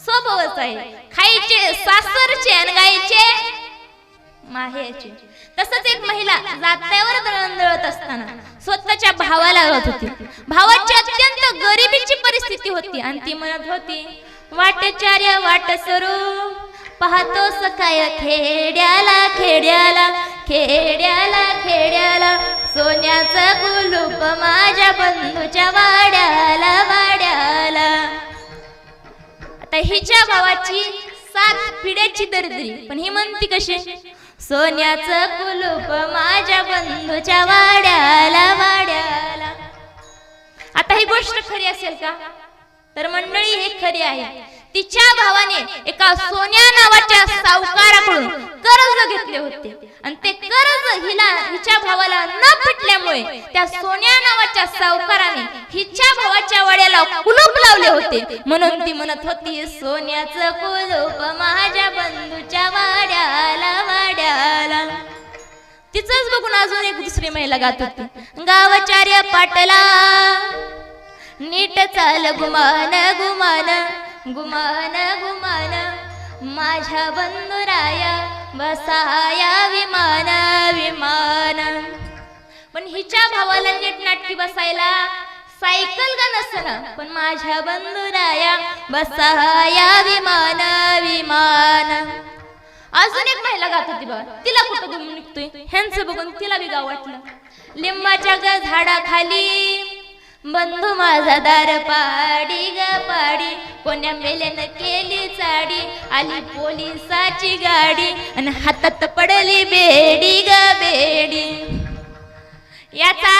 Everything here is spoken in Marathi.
स्वभावच आहे. खायचे सासरचे आणि गायचे माहेरचे. तसंच एक महिला जात्यावर दळण दळत असताना स्वतःच्या भावाला लावत होती. भावाची अत्यंत गरिबीची परिस्थिती होती आणि ती म्हणत होती, वाटचार्य वाट सरू पाहतो सकाय खेड्याला खेड्याला खेड्याला खेड्याला सोन्याचं कुलूप माझ्या बंधूच्या वाड्याला वाड्याला. आता हिच्या भावाची 7 पिढ्याची दरिद्री, पण ही म्हणती कशी, सोन्याचं कुलूप माझ्या बंधूच्या वाड्याला वाड्याला. आता ही गोष्ट खरी असेल का? तर मंडळी हे खरी आहे. तिच्या भावाने एका सोन्या नावाच्या सावकाराकडून कर्ज घेतले होते आणि ते कर्ज हिच्या भावाला न फिटल्यामुळे त्या सोन्या नावाच्या सावकाराने हिच्या भावाच्या वाड्याला कुलूप लावले होते. म्हणून ती म्हणत होती, सोन्याचं कुलूप माझ्या बंधूच्या वाड्याला वाड्याला. तिचंच बघून अजून एक दुसरी महिला गात होती, गावचार्य पाटला नीट चाल गुमान गुमान गुमान गुमान माझ्या बंधुराया बसाया विमान विमान. पण हिच्या भावाला नीट नाटकी बसायला सायकल का नसना, पण माझ्या बंधुराया बसाया विमान विमान. अजून एक महिला गात होती बघा, तिला कुठं गुम निघतोय ह्यांचं बघून तिला बी गाव वाटलं. लिंबाच्या झाडाखाली बंधू माझा दार पाडी ग पाडी, कोण्या मेल्यानं केली चाडी, आली पोलिसाची गाडी आणि हातात पडली बेडी ग बेडी. याचा